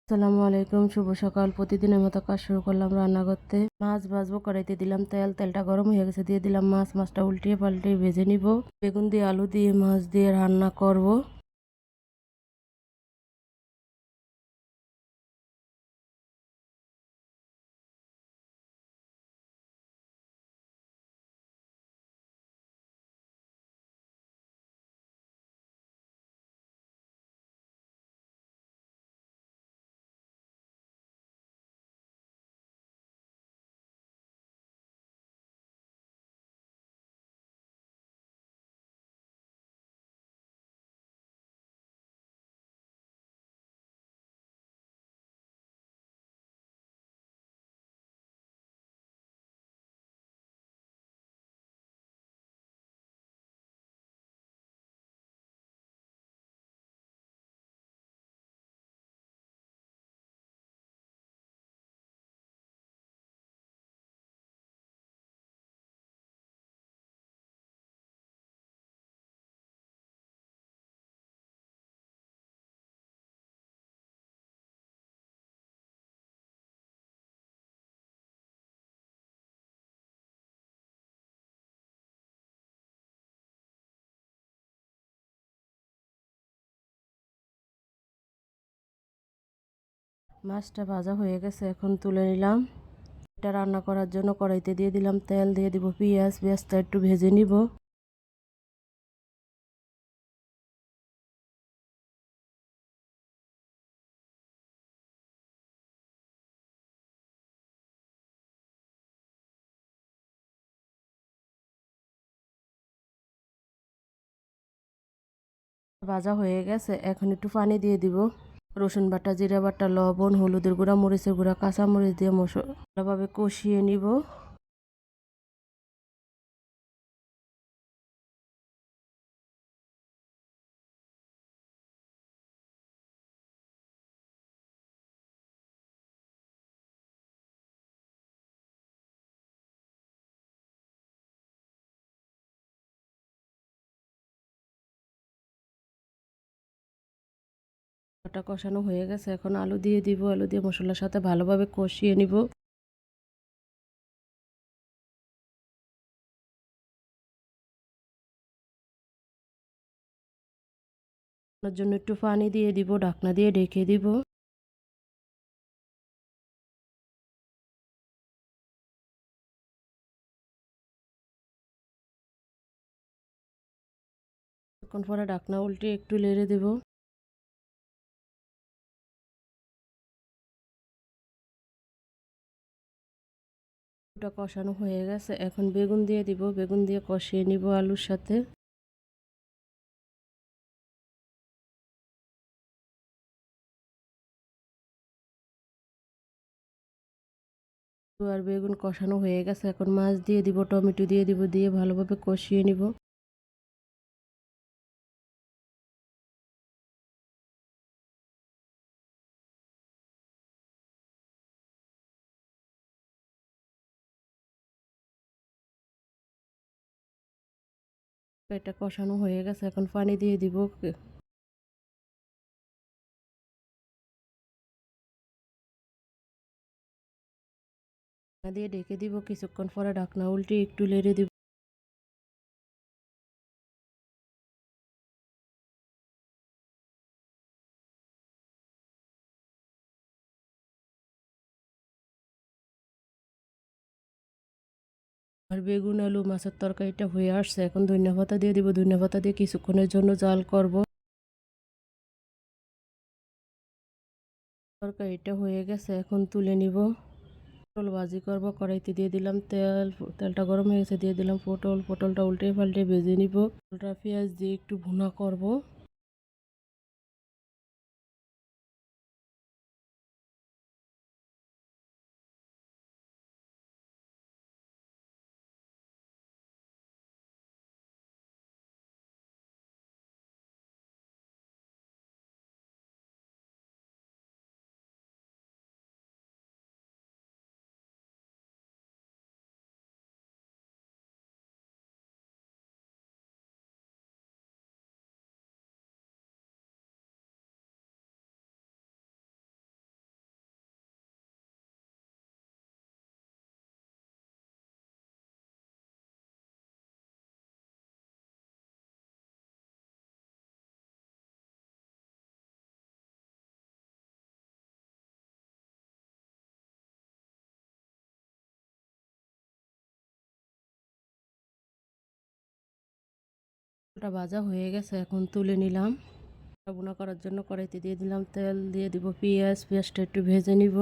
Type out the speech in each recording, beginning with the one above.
আসসালামু আলাইকুম, শুভ সকাল। প্রতিদিনের মতো কাজ শুরু করলাম রান্না করতে। মাছ ভাজবো, কড়াইতে দিলাম তেল। তেলটা গরম হয়ে গেছে, দিয়ে দিলাম মাছ। মাছটা উল্টিয়ে পাল্টিয়ে ভেজে নিব। বেগুন দিয়ে, আলু দিয়ে, মাছ দিয়ে রান্না করব। মাছটা ভাজা হয়ে গেছে, এখন তুলে নিলাম। এটা রান্না করার জন্য কড়াইতে দিয়ে দিলাম তেল, দিয়ে দিব পেঁয়াজ। পেঁয়াজটা একটু ভেজে নিব। ভাজা হয়ে গেছে, এখন একটু পানি দিয়ে দিব। রসুন বাটা, জিরা বাটা, লবণ, হলুদের গুঁড়া, মরিচের গুঁড়া, কাঁচা মরিচ দিয়ে ভালোভাবে কষিয়ে নিব। মশলাটা কষানো হয়ে গেছে, এখন আলু দিয়ে দিব। আলু দিয়ে মশলার সাথে ভালোভাবে কষিয়ে নিব। তার জন্য একটু পানি দিয়ে দিব, ঢাকনা দিয়ে ঢেকে দিব। এখন পরে ঢাকনা উল্টে একটু নেড়ে দেব। ওটা কষানো হয়ে গেছে, এখন বেগুন দিয়ে দিব। বেগুন দিয়ে কষিয়ে নিব আলুর সাথে। আর বেগুন কষানো হয়ে গেছে, এখন মাছ দিয়ে দিব, টমেটো দিয়ে দিব, দিয়ে ভালোভাবে কষিয়ে নিব। এটা কষানো হয়ে গেছে, এখন পানি দিয়ে দিব। দিয়ে ঢেকে দিব, কিছুক্ষণ পরে ঢাকনা উল্টে একটু নেড়ে দিব। আর বেগুন, আলু, মাছের তরকারিটা হয়ে আসছে, এখন ধনিয়া পাতা দিয়ে দিব। ধনিয়া পাতা দিয়ে কিছুক্ষণের জন্য জাল করব। তরকারিটা হয়ে গেছে, এখন তুলে নিব। পটল ভাজি করব, কড়াইতে দিয়ে দিলাম তেল। তেলটা গরম হয়ে গেছে, দিয়ে দিলাম পটল। পটলটা উল্টে পাল্টে ভেজে নিব। পটলটা পেঁয়াজ দিয়ে একটু ভুনা করব। ওটা ভাজা হয়ে গেছে, এখন তুলে নিলাম। ভুনা করার জন্য কড়াইতে দিয়ে দিলাম তেল, দিয়ে দিব পেঁয়াজ। পেঁয়াজটা একটু ভেজে নিব।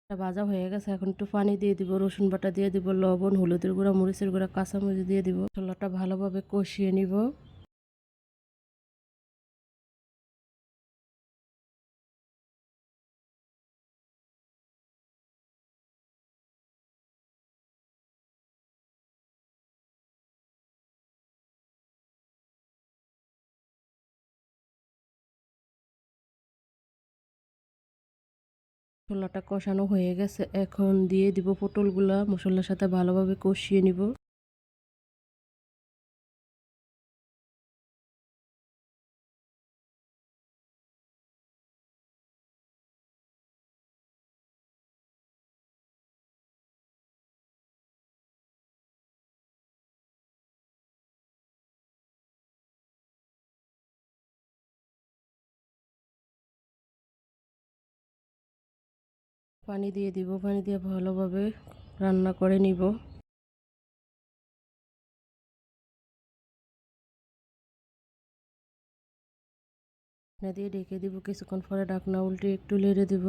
ভাজা হয়ে গেছে, এখন একটু পানি দিয়ে দিব, রসুন বাটা দিয়ে দিব, লবণ, হলুদের গুঁড়া, মরিচের গুঁড়া, কাঁচামরিচ দিয়ে দিব। মশলাটা ভালোভাবে কষিয়ে নিব। মশলাটা কষানো হয়ে গেছে, এখন দিয়ে দিব পটলগুলা, মশলার সাথে ভালোভাবে কষিয়ে নিব। পানি দিয়ে দিব, পানি দিয়ে ভালোভাবে রান্না করে নিব। ঢাকনা দিয়ে ঢেকে দিব, কিছুক্ষণ পরে ঢাকনা উল্টে একটু নেড়ে দিব।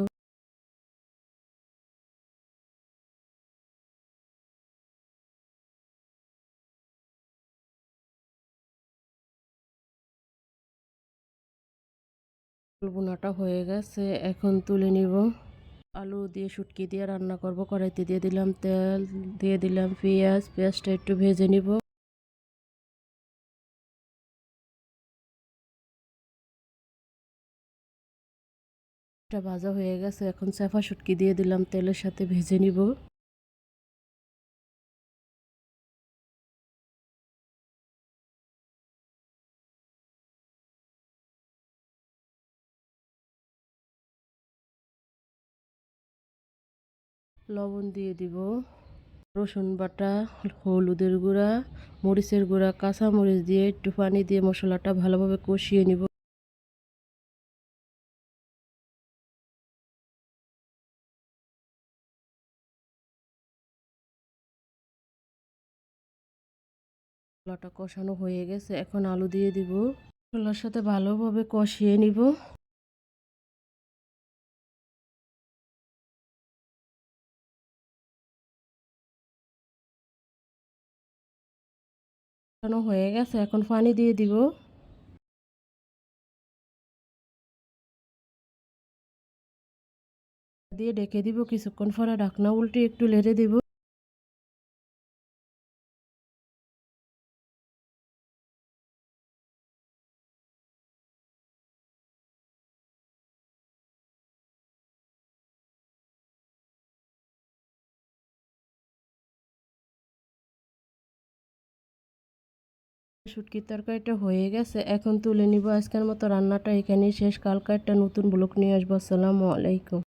বোনাটা হয়ে গেছে, এখন তুলে নিব। আলু দিয়ে শুটকি দিয়ে রান্না করব। কড়াইতে দিয়ে দিলাম তেল, দিয়ে দিলাম পেঁয়াজ। পেঁয়াজটা একটু ভেজে নিব। এটা ভাজা হয়ে গেছে, এখন চাফা শুটকি দিয়ে দিলাম, তেলের সাথে ভেজে নিব। লবণ দিয়ে দিব, রসুন বাটা, হলুদের গুঁড়া, মরিচের গুঁড়া, কাঁচা মরিচ দিয়ে একটু পানি দিয়ে মশলাটা ভালোভাবে কষিয়ে নিব। মশলাটা কষানো হয়ে গেছে, এখন আলু দিয়ে দিব। মশলার সাথে ভালোভাবে কষিয়ে নিব। কষানো হয়ে গেছে, এখন পানি দিয়ে দিব। দিয়ে ঢেকে দিব, কিছুক্ষণ পরে ঢাকনা উল্টে একটু নেড়ে দিব। শুটকির তরকারিটা হয়ে গেছে, এখন তুলে নিব। আজকের মতো রান্নাটা এখানেই শেষ। কালকে একটা নতুন ব্লগ নিয়ে আসবো। আসসালামু আলাইকুম।